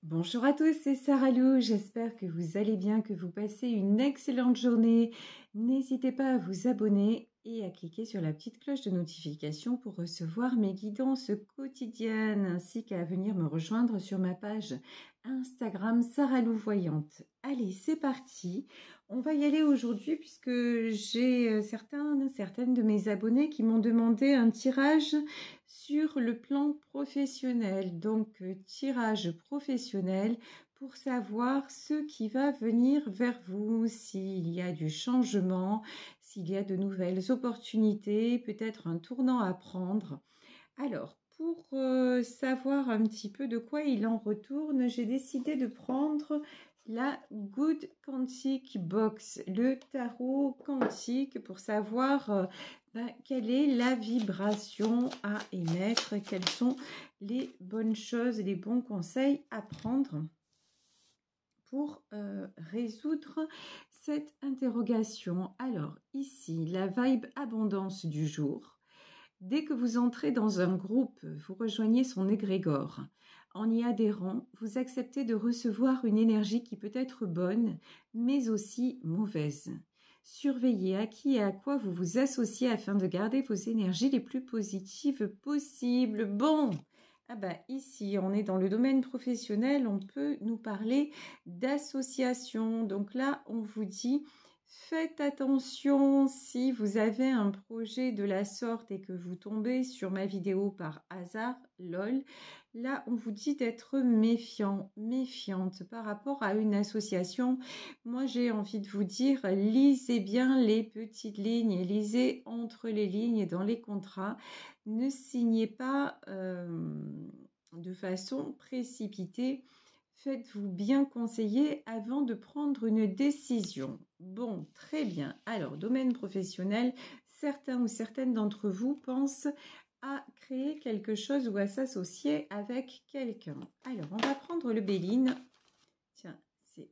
Bonjour à tous, c'est Sarah Lou, j'espère que vous allez bien, que vous passez une excellente journée. N'hésitez pas à vous abonner et à cliquer sur la petite cloche de notification pour recevoir mes guidances quotidiennes, ainsi qu'à venir me rejoindre sur ma page Instagram Sarah Lou Voyante. Allez, c'est parti. On va y aller aujourd'hui puisque j'ai certaines de mes abonnés qui m'ont demandé un tirage sur le plan professionnel. Donc, tirage professionnel pour savoir ce qui va venir vers vous, s'il y a du changement, s'il y a de nouvelles opportunités, peut-être un tournant à prendre. Alors, pour savoir un petit peu de quoi il en retourne, j'ai décidé de prendre la Good Quantic Box, le tarot quantique, pour savoir quelle est la vibration à émettre, quelles sont les bonnes choses, les bons conseils à prendre pour résoudre cette interrogation. Alors, ici, la vibe abondance du jour. Dès que vous entrez dans un groupe, vous rejoignez son égrégore. En y adhérant, vous acceptez de recevoir une énergie qui peut être bonne, mais aussi mauvaise. Surveillez à qui et à quoi vous vous associez afin de garder vos énergies les plus positives possibles. Bon, ici, on est dans le domaine professionnel, on peut nous parler d'association. Donc là, on vous dit... Faites attention si vous avez un projet de la sorte et que vous tombez sur ma vidéo par hasard, lol. Là, on vous dit d'être méfiant, méfiante par rapport à une association. Moi, j'ai envie de vous dire, lisez bien les petites lignes, lisez entre les lignes dans les contrats. Ne signez pas de façon précipitée. Faites-vous bien conseiller avant de prendre une décision. Bon, très bien. Alors, domaine professionnel, certains ou certaines d'entre vous pensent à créer quelque chose ou à s'associer avec quelqu'un. Alors, on va prendre le Béline. Tiens, vous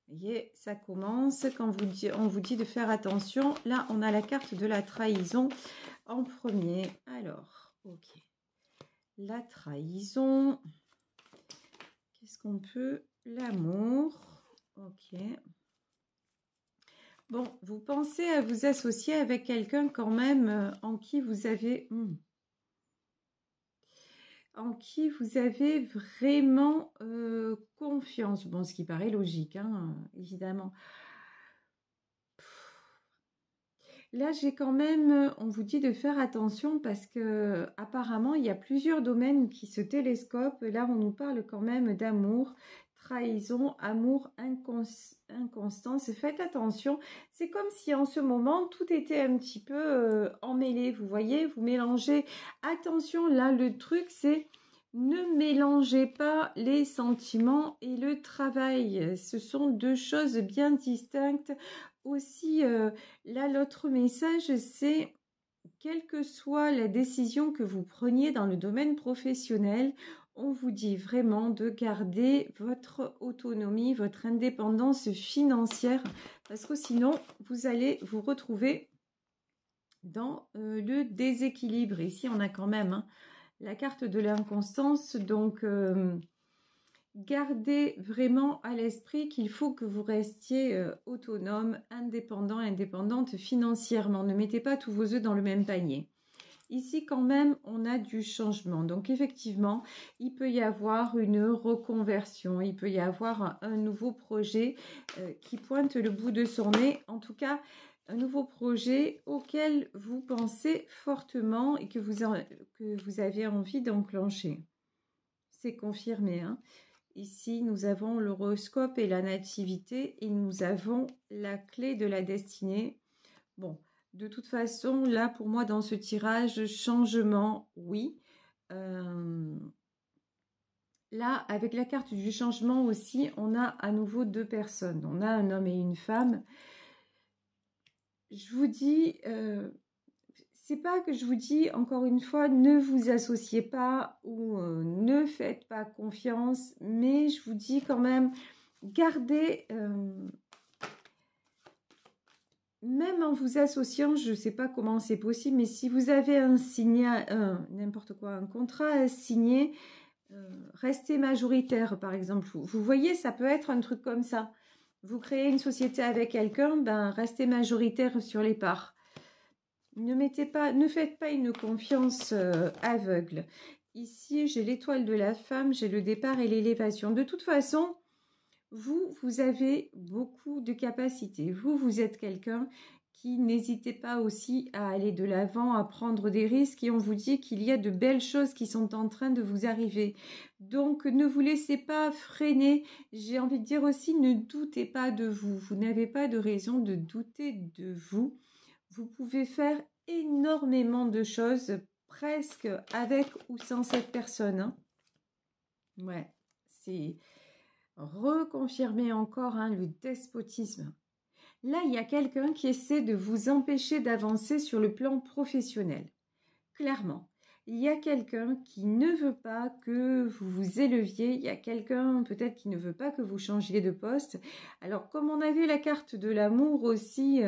voyez, ça commence quand on vous dit de faire attention. Là, on a la carte de la trahison en premier. Alors, ok. La trahison... Qu'est-ce qu'on peut? L'amour. Ok. Bon, vous pensez à vous associer avec quelqu'un quand même en qui vous avez... en qui vous avez vraiment confiance. Bon, ce qui paraît logique, hein, évidemment. Là, j'ai quand même, on vous dit de faire attention parce que apparemment, il y a plusieurs domaines qui se télescopent. Là, on nous parle quand même d'amour, trahison, amour, inconstance. Faites attention. C'est comme si en ce moment, tout était un petit peu emmêlé. Vous voyez, vous mélangez. Attention, là, le truc, c'est... Ne mélangez pas les sentiments et le travail. Ce sont deux choses bien distinctes. Aussi, là, l'autre message, c'est quelle que soit la décision que vous preniez dans le domaine professionnel, on vous dit vraiment de garder votre autonomie, votre indépendance financière, parce que sinon, vous allez vous retrouver dans le déséquilibre. Ici, on a quand même... la carte de l'inconstance, donc gardez vraiment à l'esprit qu'il faut que vous restiez autonome, indépendant, indépendante financièrement. Ne mettez pas tous vos œufs dans le même panier. Ici, quand même, on a du changement. Donc, effectivement, il peut y avoir une reconversion, il peut y avoir un nouveau projet qui pointe le bout de son nez. En tout cas, un nouveau projet auquel vous pensez fortement et que vous avez envie d'enclencher. C'est confirmé, hein. Ici, nous avons l'horoscope et la nativité et nous avons la clé de la destinée. Bon, de toute façon, là, pour moi, dans ce tirage, changement, oui. Là, avec la carte du changement aussi, on a à nouveau deux personnes. On a un homme et une femme. Je vous dis, c'est pas que je vous dis, encore une fois, ne vous associez pas ou ne faites pas confiance, mais je vous dis quand même, gardez... même en vous associant, je ne sais pas comment c'est possible, mais si vous avez un signé, n'importe quoi, un contrat à signer, rester majoritaire, par exemple. Vous voyez, ça peut être un truc comme ça. Vous créez une société avec quelqu'un, ben restez majoritaire sur les parts. Ne faites pas une confiance aveugle. Ici, j'ai l'étoile de la femme, j'ai le départ et l'élévation. De toute façon, vous avez beaucoup de capacités. Vous êtes quelqu'un qui n'hésitez pas aussi à aller de l'avant, à prendre des risques. Et on vous dit qu'il y a de belles choses qui sont en train de vous arriver. Donc, ne vous laissez pas freiner. J'ai envie de dire aussi, ne doutez pas de vous. Vous n'avez pas de raison de douter de vous. Vous pouvez faire énormément de choses, presque avec ou sans cette personne. Hein. Ouais, c'est reconfirmer encore le despotisme. Là, il y a quelqu'un qui essaie de vous empêcher d'avancer sur le plan professionnel. Clairement, il y a quelqu'un qui ne veut pas que vous vous éleviez. Il y a quelqu'un peut-être qui ne veut pas que vous changiez de poste. Alors, comme on a vu la carte de l'amour aussi...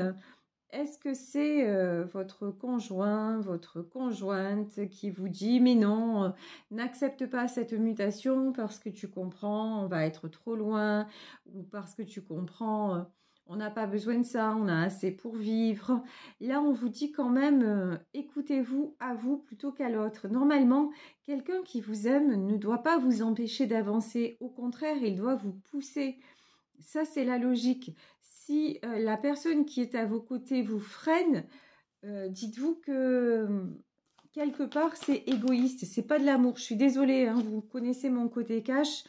est-ce que c'est votre conjoint, votre conjointe qui vous dit « Mais non, n'accepte pas cette mutation parce que tu comprends, on va être trop loin. » ou parce que tu comprends, on n'a pas besoin de ça, on a assez pour vivre. Là, on vous dit quand même écoutez-vous à vous plutôt qu'à l'autre. Normalement, quelqu'un qui vous aime ne doit pas vous empêcher d'avancer. Au contraire, il doit vous pousser. Ça, c'est la logique. Si la personne qui est à vos côtés vous freine, dites-vous que quelque part, c'est égoïste. C'est pas de l'amour. Je suis désolée, vous connaissez mon côté cash.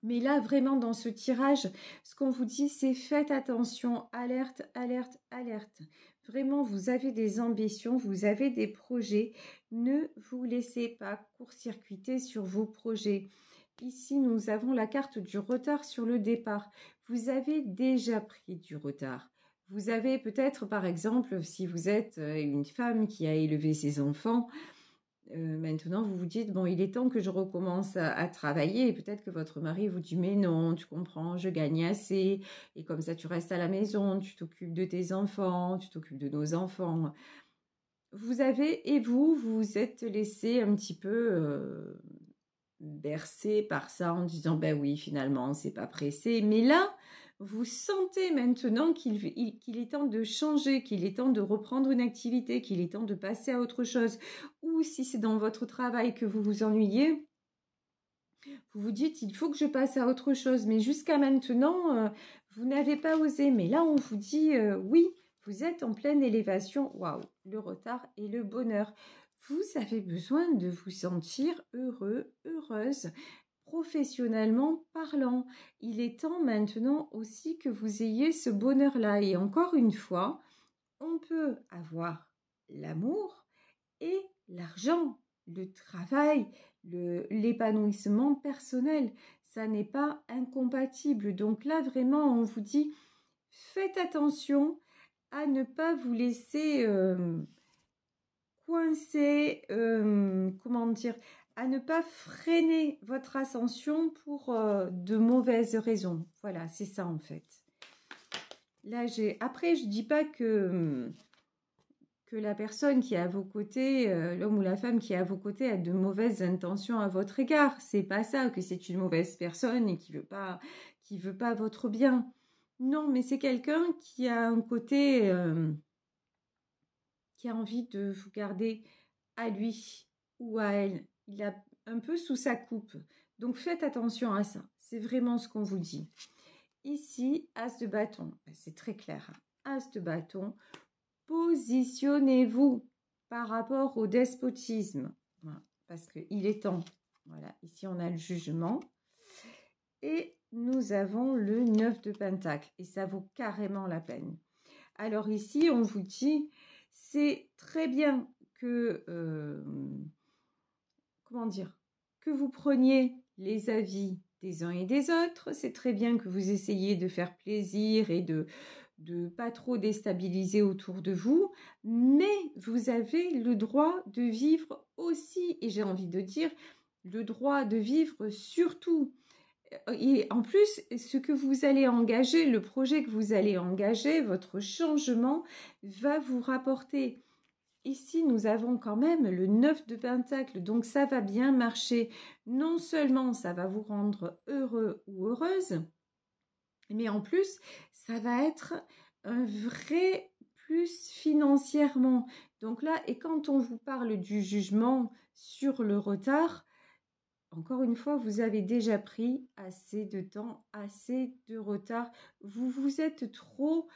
Mais là, vraiment, dans ce tirage, ce qu'on vous dit, c'est faites attention. Alerte, alerte, alerte. Vraiment, vous avez des ambitions, vous avez des projets. Ne vous laissez pas court-circuiter sur vos projets. Ici, nous avons la carte du retard sur le départ. Vous avez déjà pris du retard. Vous avez peut-être, par exemple, si vous êtes une femme qui a élevé ses enfants, maintenant vous vous dites, bon, il est temps que je recommence à travailler. Et peut-être que votre mari vous dit, mais non, tu comprends, je gagne assez. Et comme ça, tu restes à la maison, tu t'occupes de tes enfants, tu t'occupes de nos enfants. Vous vous êtes laissé un petit peu... bercé par ça en disant ben oui finalement c'est pas pressé, mais là vous sentez maintenant qu'il est temps de changer, qu'il est temps de reprendre une activité, qu'il est temps de passer à autre chose, ou si c'est dans votre travail que vous vous ennuyez, vous vous dites il faut que je passe à autre chose, mais jusqu'à maintenant vous n'avez pas osé, mais là on vous dit oui, vous êtes en pleine élévation, waouh, le retard et le bonheur. Vous avez besoin de vous sentir heureux, heureuse, professionnellement parlant. Il est temps maintenant aussi que vous ayez ce bonheur-là. Et encore une fois, on peut avoir l'amour et l'argent, le travail, l'épanouissement personnel. Ça n'est pas incompatible. Donc là, vraiment, on vous dit, faites attention à ne pas vous laisser... coincé, comment dire, à ne pas freiner votre ascension pour de mauvaises raisons. Voilà, c'est ça en fait. Là, après, je dis pas que la personne qui est à vos côtés, l'homme ou la femme qui est à vos côtés a de mauvaises intentions à votre égard. C'est pas ça, que c'est une mauvaise personne et qui veut pas votre bien. Non, mais c'est quelqu'un qui a un côté... qui a envie de vous garder à lui ou à elle. Il a un peu sous sa coupe. Donc faites attention à ça. C'est vraiment ce qu'on vous dit. Ici, As de bâton. C'est très clair. As de bâton. Positionnez-vous par rapport au despotisme. Voilà, parce qu'il est temps. Voilà, ici on a le jugement. Et nous avons le 9 de pentacle. Et ça vaut carrément la peine. Alors ici, on vous dit... c'est très bien que, que vous preniez les avis des uns et des autres. C'est très bien que vous essayiez de faire plaisir et de pas trop déstabiliser autour de vous. Mais vous avez le droit de vivre aussi. Et j'ai envie de dire, le droit de vivre surtout. Et en plus, ce que vous allez engager, le projet que vous allez engager, votre changement va vous rapporter ici, nous avons quand même le 9 de Pentacle, donc ça va bien marcher. Non seulement ça va vous rendre heureux ou heureuse, mais en plus, ça va être un vrai plus financièrement. Donc là, et quand on vous parle du jugement sur le retard, encore une fois, vous avez déjà pris assez de temps, assez de retard. Vous vous êtes trop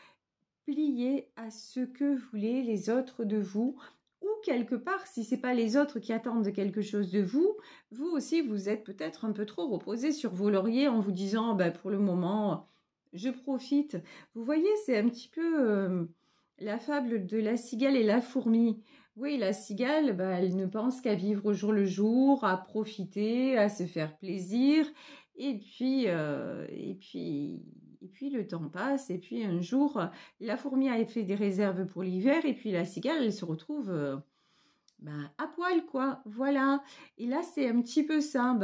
plié à ce que voulaient les autres de vous. Ou quelque part, si ce n'est pas les autres qui attendent quelque chose de vous, vous aussi, vous êtes peut-être un peu trop reposé sur vos lauriers en vous disant, pour le moment, je profite. Vous voyez, c'est un petit peu la fable de la cigale et la fourmi. Oui, la cigale, elle ne pense qu'à vivre au jour le jour, à profiter, à se faire plaisir. Et puis le temps passe. Et puis un jour, la fourmi a fait des réserves pour l'hiver. Et puis la cigale, elle se retrouve à poil, quoi. Voilà. Et là, c'est un petit peu ça.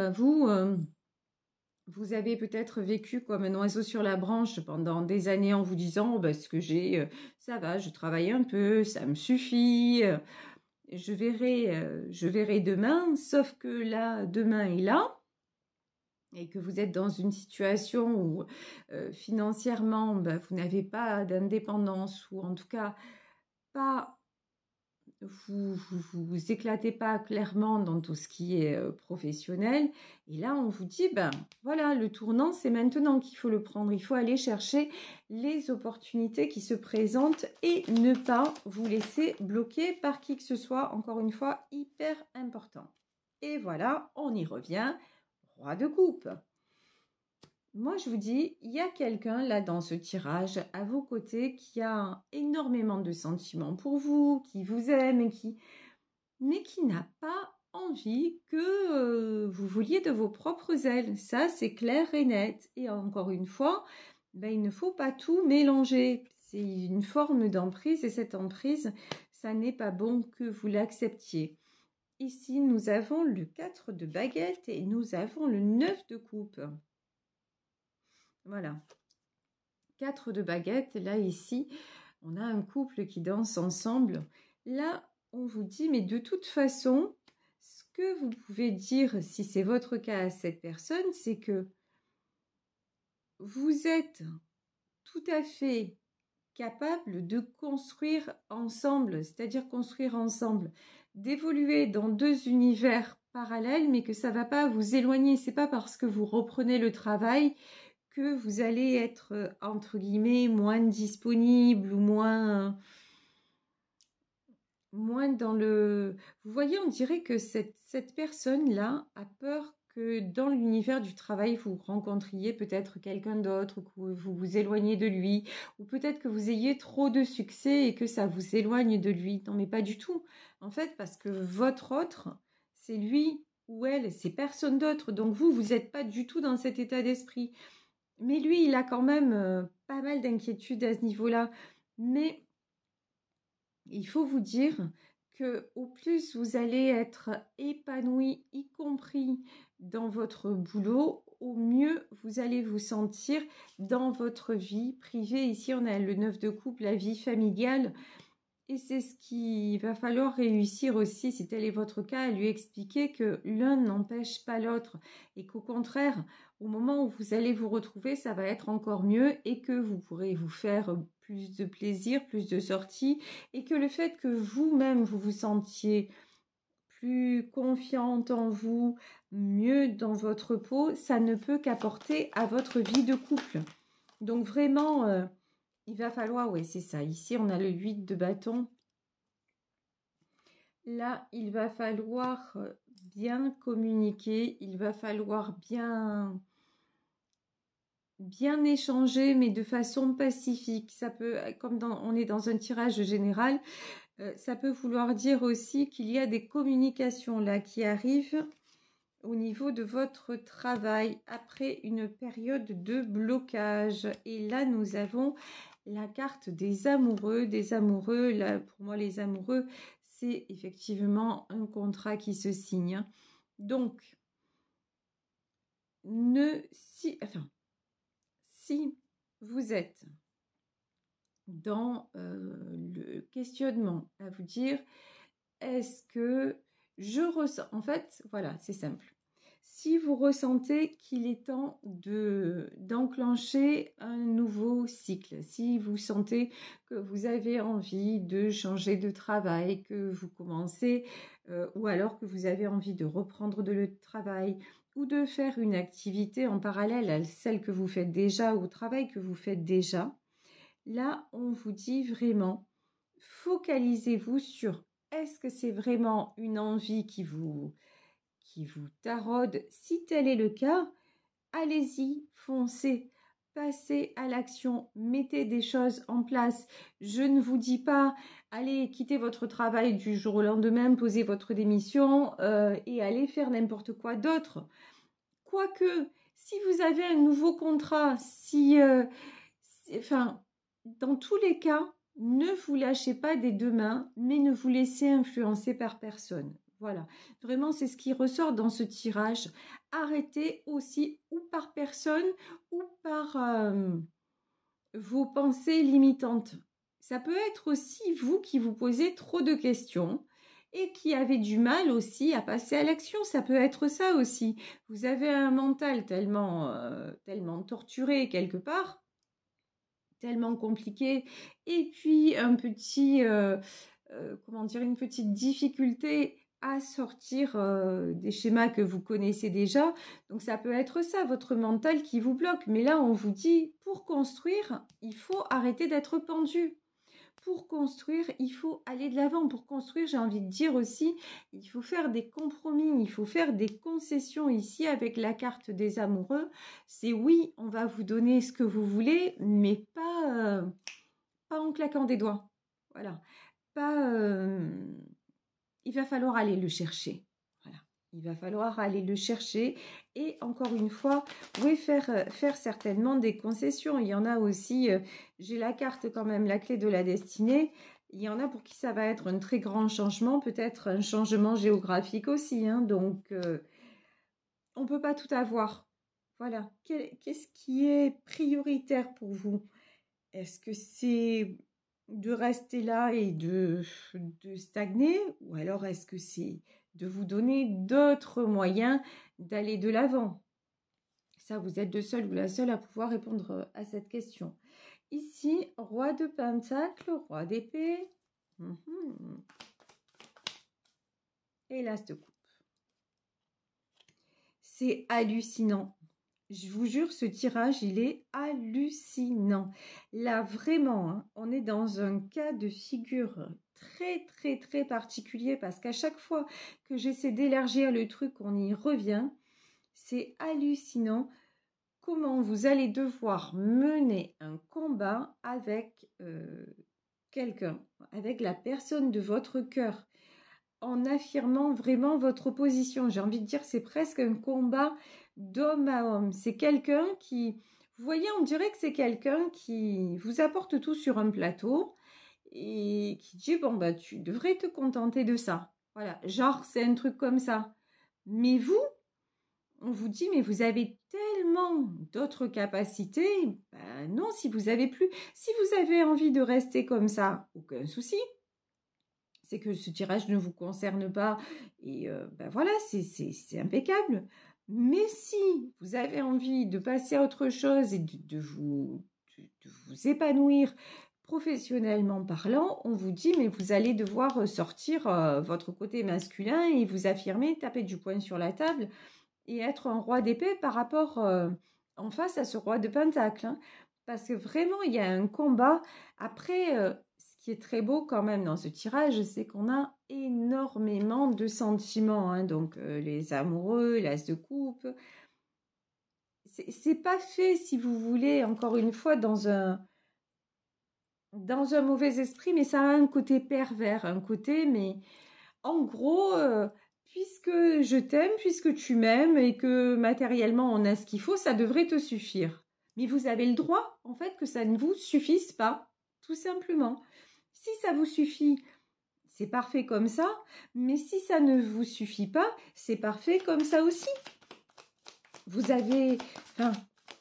Vous avez peut-être vécu comme un oiseau sur la branche pendant des années en vous disant, ce que j'ai, ça va, je travaille un peu, ça me suffit, je verrai demain, sauf que là, demain est là, et que vous êtes dans une situation où financièrement, vous n'avez pas d'indépendance, ou en tout cas, pas vous éclatez pas clairement dans tout ce qui est professionnel. Et là, on vous dit, voilà, le tournant, c'est maintenant qu'il faut le prendre. Il faut aller chercher les opportunités qui se présentent et ne pas vous laisser bloquer par qui que ce soit. Encore une fois, hyper important. Et voilà, on y revient. Roi de coupe. Moi, je vous dis, il y a quelqu'un là dans ce tirage à vos côtés qui a énormément de sentiments pour vous, qui vous aime, mais qui n'a pas envie que vous vouliez de vos propres ailes. Ça, c'est clair et net. Et encore une fois, il ne faut pas tout mélanger. C'est une forme d'emprise et cette emprise, ça n'est pas bon que vous l'acceptiez. Ici, nous avons le 4 de baguette et nous avons le 9 de coupe. Voilà. 4 de baguette. Là, ici, on a un couple qui danse ensemble. Là, on vous dit, mais de toute façon, ce que vous pouvez dire, si c'est votre cas à cette personne, c'est que vous êtes tout à fait capable de construire ensemble, c'est-à-dire construire ensemble, d'évoluer dans deux univers parallèles, mais que ça ne va pas vous éloigner. C'est pas parce que vous reprenez le travail que vous allez être, entre guillemets, moins disponible ou moins dans le... Vous voyez, on dirait que cette personne-là a peur que dans l'univers du travail, vous rencontriez peut-être quelqu'un d'autre, ou que vous vous éloignez de lui, ou peut-être que vous ayez trop de succès et que ça vous éloigne de lui. Non, mais pas du tout. En fait, parce que votre autre, c'est lui ou elle, c'est personne d'autre. Donc vous n'êtes pas du tout dans cet état d'esprit. Mais lui, il a quand même pas mal d'inquiétudes à ce niveau-là. Mais il faut vous dire que au plus vous allez être épanoui, y compris dans votre boulot, au mieux vous allez vous sentir dans votre vie privée. Ici, on a le 9 de coupe, la vie familiale. Et c'est ce qu'il va falloir réussir aussi, si tel est votre cas, à lui expliquer que l'un n'empêche pas l'autre et qu'au contraire, au moment où vous allez vous retrouver, ça va être encore mieux et que vous pourrez vous faire plus de plaisir, plus de sorties et que le fait que vous-même, vous vous sentiez plus confiante en vous, mieux dans votre peau, ça ne peut qu'apporter à votre vie de couple. Donc vraiment... il va falloir, oui, c'est ça. Ici, on a le 8 de bâton. Là, il va falloir bien communiquer. Il va falloir bien échanger, mais de façon pacifique. Ça peut, comme on est dans un tirage général, ça peut vouloir dire aussi qu'il y a des communications là qui arrivent au niveau de votre travail après une période de blocage. Et là, nous avons la carte des amoureux. Là, pour moi, les amoureux, c'est effectivement un contrat qui se signe. Donc, si vous êtes dans le questionnement, à vous dire, est-ce que je ressens... En fait, voilà, c'est simple. Si vous ressentez qu'il est temps d'enclencher un nouveau cycle, si vous sentez que vous avez envie de changer de travail, que vous commencez, ou alors que vous avez envie de reprendre le travail, ou de faire une activité en parallèle à celle que vous faites déjà, au travail que vous faites déjà, là, on vous dit vraiment, focalisez-vous sur est-ce que c'est vraiment une envie qui vous taraude. Si tel est le cas, allez-y, foncez, passez à l'action, mettez des choses en place. Je ne vous dis pas, allez quitter votre travail du jour au lendemain, posez votre démission et allez faire n'importe quoi d'autre. Quoique, si vous avez un nouveau contrat, dans tous les cas, ne vous lâchez pas des deux mains, mais ne vous laissez influencer par personne. Voilà, vraiment, c'est ce qui ressort dans ce tirage. Arrêtez aussi ou par personne ou par vos pensées limitantes. Ça peut être aussi vous qui vous posez trop de questions et qui avez du mal aussi à passer à l'action. Ça peut être ça aussi. Vous avez un mental tellement torturé quelque part, tellement compliqué, et puis une petite difficulté à sortir des schémas que vous connaissez déjà. Donc ça peut être ça, votre mental qui vous bloque. Mais là, on vous dit, pour construire, il faut arrêter d'être pendu. Pour construire, il faut aller de l'avant. Pour construire, j'ai envie de dire aussi, il faut faire des compromis, il faut faire des concessions ici avec la carte des amoureux. C'est oui, on va vous donner ce que vous voulez, mais pas en claquant des doigts. Voilà. Il va falloir aller le chercher. Voilà. Il va falloir aller le chercher. Et encore une fois, vous pouvez faire certainement des concessions. Il y en a aussi, j'ai la carte quand même, la clé de la destinée. Il y en a pour qui ça va être un très grand changement, peut-être un changement géographique aussi. Donc, on ne peut pas tout avoir. Voilà. Qu'est-ce qui est prioritaire pour vous? Est-ce que c'est de rester là et de stagner, ou alors est-ce que c'est de vous donner d'autres moyens d'aller de l'avant? Ça, vous êtes le seul ou la seule à pouvoir répondre à cette question. Ici, roi de pentacle, roi d'épée, et l'as de coupe. C'est hallucinant. Je vous jure, ce tirage, il est hallucinant. Là, vraiment, on est dans un cas de figure très, très, très particulier parce qu'à chaque fois que j'essaie d'élargir le truc, on y revient. C'est hallucinant comment vous allez devoir mener un combat avec quelqu'un, avec la personne de votre cœur, en affirmant vraiment votre position. J'ai envie de dire, c'est presque un combat d'homme à homme. C'est quelqu'un qui, vous voyez, on dirait que c'est quelqu'un qui vous apporte tout sur un plateau et qui dit, bon, bah, tu devrais te contenter de ça. Voilà, genre, c'est un truc comme ça. Mais vous, on vous dit, mais vous avez tellement d'autres capacités. Ben non, si vous avez envie de rester comme ça, aucun souci. C'est que ce tirage ne vous concerne pas et ben voilà, c'est impeccable. Mais si vous avez envie de passer à autre chose et de vous épanouir professionnellement parlant, on vous dit mais vous allez devoir sortir votre côté masculin et vous affirmer, taper du poing sur la table et être un roi d'épée par rapport en face à ce roi de pentacle. Parce que vraiment, il y a un combat. Après, ce qui est très beau quand même dans ce tirage, c'est qu'on a énormément de sentiments. Donc, les amoureux, l'as de coupe. C'est pas fait, si vous voulez, encore une fois, dans un mauvais esprit, mais ça a un côté pervers, un côté, mais en gros, puisque je t'aime, puisque tu m'aimes et que matériellement on a ce qu'il faut, ça devrait te suffire. Mais vous avez le droit, en fait, que ça ne vous suffise pas, tout simplement. Si ça vous suffit, c'est parfait comme ça, mais si ça ne vous suffit pas, c'est parfait comme ça aussi. Vous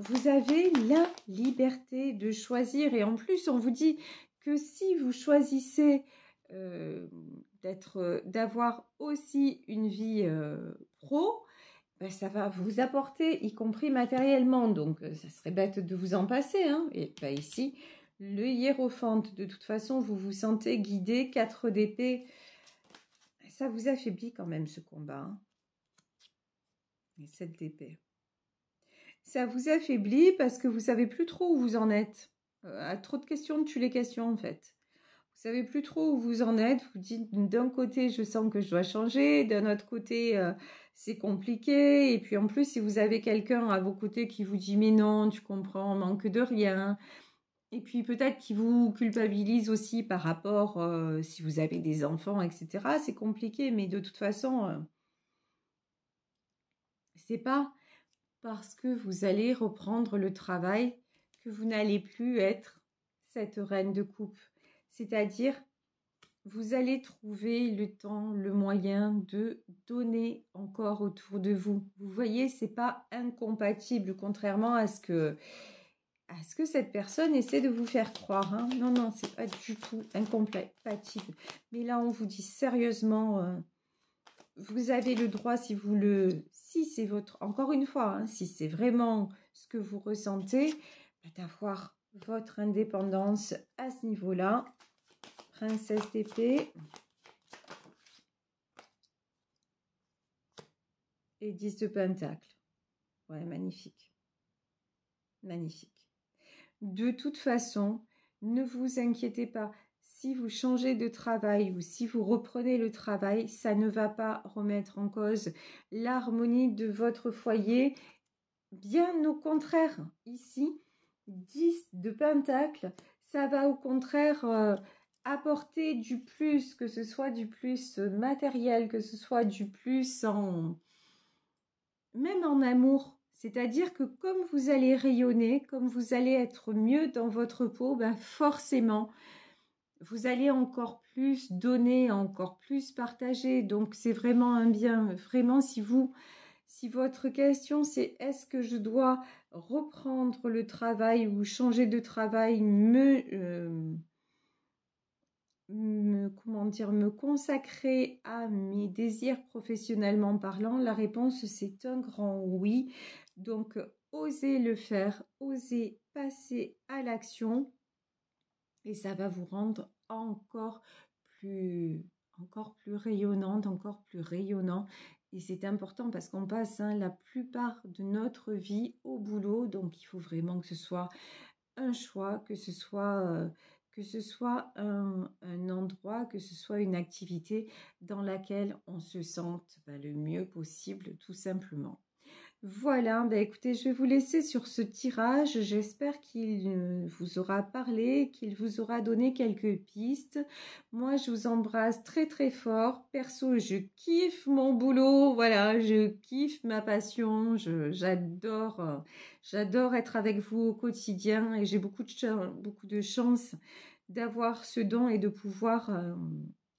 vous avez la liberté de choisir. Et en plus, on vous dit que si vous choisissez d'avoir aussi une vie pro, ben, ça va vous apporter, y compris matériellement. Donc, ça serait bête de vous en passer. Hein. Et ben, ici, le hiérophante, de toute façon, vous vous sentez guidé, 4 d'épée. Ça vous affaiblit quand même, ce combat. Hein. Et 7 d'épée. Ça vous affaiblit parce que vous savez plus trop où vous en êtes. À trop de questions tue les questions, en fait. Vous savez plus trop où vous en êtes. Vous dites, d'un côté, je sens que je dois changer. D'un autre côté, c'est compliqué. Et puis, en plus, si vous avez quelqu'un à vos côtés qui vous dit, mais non, tu comprends, on manque de rien. Et puis, peut-être qui vous culpabilise aussi par rapport, si vous avez des enfants, etc. C'est compliqué, mais de toute façon, c'est pas parce que vous allez reprendre le travail que vous n'allez plus être cette reine de coupe. C'est-à-dire, vous allez trouver le temps, le moyen de donner encore autour de vous. Vous voyez, c'est pas incompatible, contrairement à ce que cette personne essaie de vous faire croire. Hein. Non, non, c'est pas du tout incompatible. Mais là, on vous dit sérieusement, vous avez le droit, si c'est votre, encore une fois, hein, si c'est vraiment ce que vous ressentez, d'avoir votre indépendance à ce niveau-là. Princesse d'épée. Et 10 de pentacle. Ouais, magnifique. Magnifique. De toute façon, ne vous inquiétez pas. Si vous changez de travail ou si vous reprenez le travail, ça ne va pas remettre en cause l'harmonie de votre foyer. Bien au contraire, ici, 10 de pentacle, ça va au contraire apporter du plus, que ce soit du plus matériel, que ce soit du plus même en amour. C'est-à-dire que comme vous allez rayonner, comme vous allez être mieux dans votre peau, ben forcément, vous allez encore plus donner, encore plus partager. Donc, c'est vraiment un bien. Vraiment, si votre question c'est est-ce que je dois reprendre le travail ou changer de travail, me consacrer à mes désirs professionnellement parlant, la réponse c'est un grand oui. Donc, osez le faire, osez passer à l'action et ça va vous rendre encore plus rayonnante, encore plus rayonnant. Et c'est important parce qu'on passe la plupart de notre vie au boulot. Donc, il faut vraiment que ce soit un choix, que ce soit un endroit, que ce soit une activité dans laquelle on se sente le mieux possible, tout simplement. Voilà, écoutez, je vais vous laisser sur ce tirage. J'espère qu'il vous aura parlé, qu'il vous aura donné quelques pistes. Moi, je vous embrasse très très fort. Perso, je kiffe mon boulot. Voilà, je kiffe ma passion. J'adore être avec vous au quotidien et j'ai beaucoup de chance d'avoir ce don et de pouvoir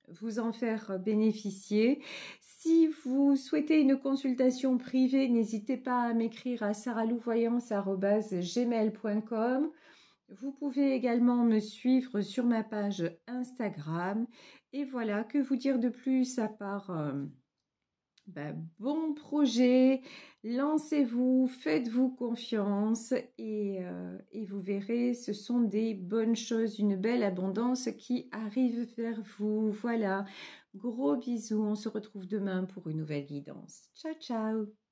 vous en faire bénéficier. Si vous souhaitez une consultation privée, n'hésitez pas à m'écrire à saralouvoyance@gmail.com. Vous pouvez également me suivre sur ma page Instagram. Et voilà, que vous dire de plus à part bon projet, lancez-vous, faites-vous confiance et vous verrez, ce sont des bonnes choses, une belle abondance qui arrive vers vous. Voilà, gros bisous, on se retrouve demain pour une nouvelle guidance. Ciao, ciao!